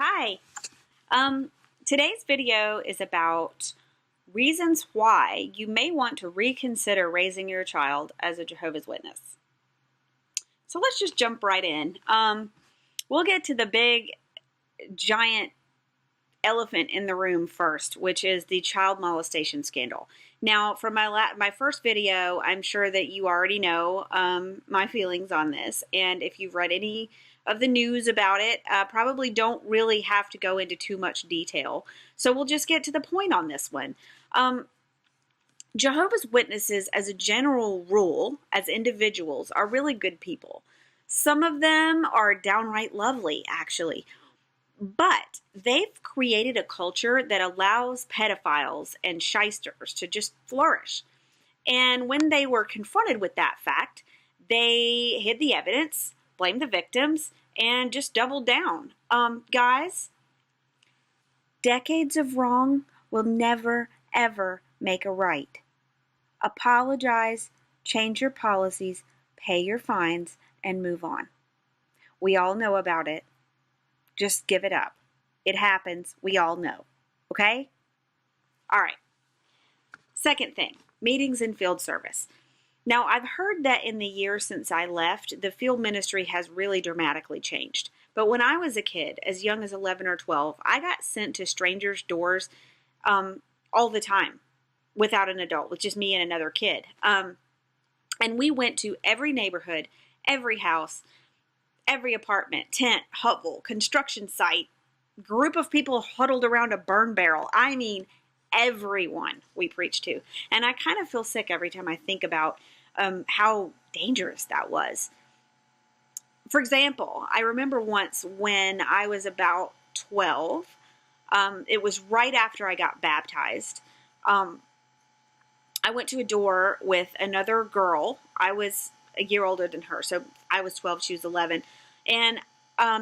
Hi. Today's video is about reasons why you may want to reconsider raising your child as a Jehovah's Witness. So let's just jump right in. We'll get to the big, giant elephant in the room first, which is the child molestation scandal. Now, from my first video, I'm sure that you already know my feelings on this, and if you've read any of the news about it, probably don't really have to go into too much detail. So we'll just get to the point on this one. Jehovah's Witnesses, as a general rule, as individuals, are really good people. Some of them are downright lovely, actually. But they've created a culture that allows pedophiles and shysters to just flourish. And when they were confronted with that fact, they hid the evidence, blamed the victims, and just doubled down. Guys, decades of wrong will never, ever make a right. Apologize, change your policies, pay your fines, and move on. We all know about it. Just give it up. It happens. We all know. Okay? All right. Second thing, meetings and field service. Now, I've heard that in the years since I left, the field ministry has really dramatically changed. But when I was a kid, as young as 11 or 12, I got sent to strangers' doors all the time without an adult, with just me and another kid. And we went to every neighborhood, every house, every apartment, tent, hovel, construction site, group of people huddled around a burn barrel. I mean, everyone we preached to. And I kind of feel sick every time I think about how dangerous that was. For example, I remember once when I was about 12, it was right after I got baptized. I went to a door with another girl. I was a year older than her, so I was 12, she was 11. And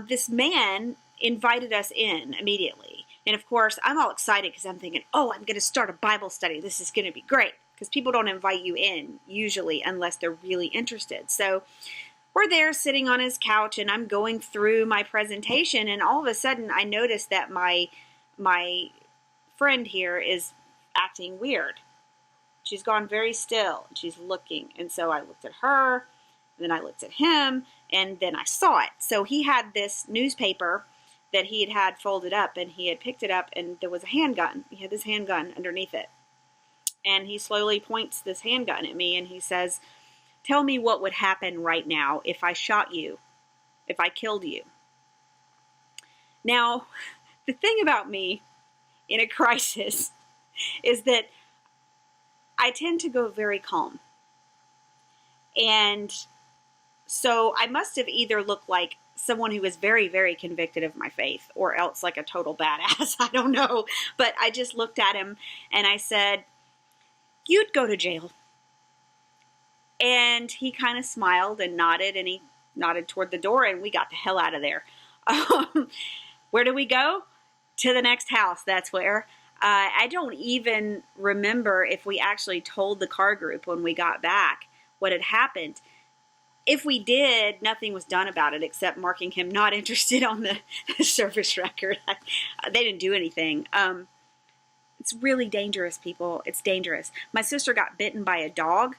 this man invited us in immediately. And of course, I'm all excited because I'm thinking, oh, I'm going to start a Bible study. This is going to be great. Because people don't invite you in, usually, unless they're really interested. So we're there sitting on his couch, and I'm going through my presentation, and all of a sudden, I noticed that my friend here is acting weird. She's gone very still. She's looking. And so I looked at her, and then I looked at him, and then I saw it. So he had this newspaper that he had folded up, and he had picked it up, and there was a handgun. He had this handgun underneath it. And he slowly points this handgun at me, and he says, "Tell me what would happen right now if I shot you, if I killed you." Now, the thing about me in a crisis is that I tend to go very calm. And so I must have either looked like someone who was very, very convicted of my faith, or else like a total badass. I don't know. But I just looked at him and I said, "You'd go to jail." And he kind of smiled and he nodded toward the door, and we got the hell out of there. Where do we go? To the next house. That's where. I don't even remember if we actually told the car group when we got back what had happened. If we did, nothing was done about it except marking him not interested on the service record. They didn't do anything. It's really dangerous, people. It's dangerous. My sister got bitten by a dog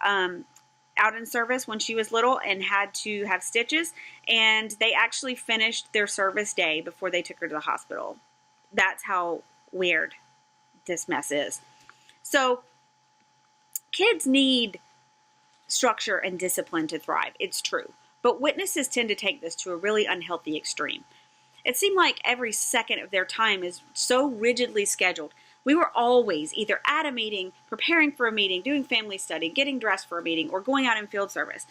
out in service when she was little and had to have stitches. And they actually finished their service day before they took her to the hospital. That's how weird this mess is. So kids need structure and discipline to thrive. It's true. But witnesses tend to take this to a really unhealthy extreme. It seemed like every second of their time is so rigidly scheduled. We were always either at a meeting, preparing for a meeting, doing family study, getting dressed for a meeting, or going out in field service.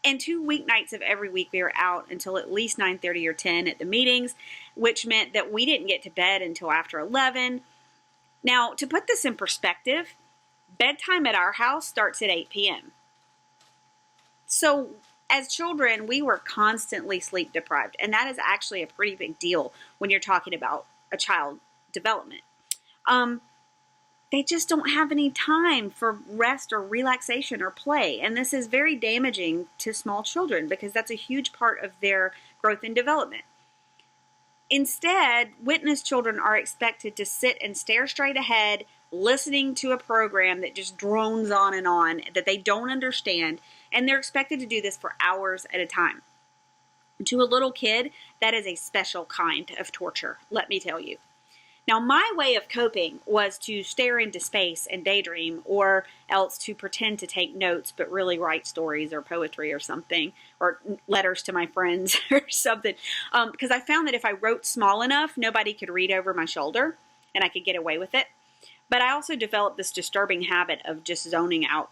And 2 weeknights of every week we were out until at least 9:30 or 10 at the meetings, which meant that we didn't get to bed until after 11. Now, to put this in perspective, bedtime at our house starts at 8 p.m. So as children, we were constantly sleep deprived, and that is actually a pretty big deal when you're talking about a child development. They just don't have any time for rest or relaxation or play, and this is very damaging to small children because that's a huge part of their growth and development. Instead, witness children are expected to sit and stare straight ahead, listening to a program that just drones on, that they don't understand, and they're expected to do this for hours at a time. To a little kid, that is a special kind of torture, let me tell you. Now, my way of coping was to stare into space and daydream, or else to pretend to take notes but really write stories or poetry or something, or letters to my friends or something. Because I found that if I wrote small enough, nobody could read over my shoulder and I could get away with it. But I also developed this disturbing habit of just zoning out.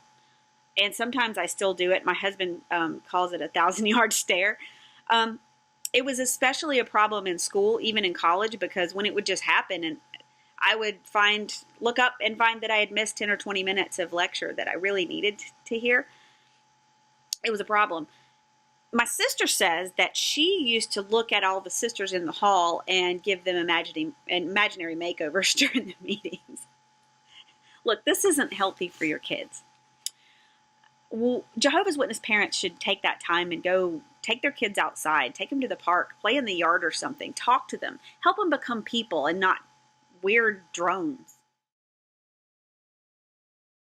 And sometimes I still do it. My husband calls it a 1,000-yard stare. It was especially a problem in school, even in college, because when it would just happen and I would look up and find that I had missed 10 or 20 minutes of lecture that I really needed to hear, it was a problem. My sister says that she used to look at all the sisters in the hall and give them imaginary makeovers during the meetings. Look, this isn't healthy for your kids. Well, Jehovah's Witness parents should take that time and go take their kids outside, take them to the park, play in the yard or something, talk to them, help them become people and not weird drones.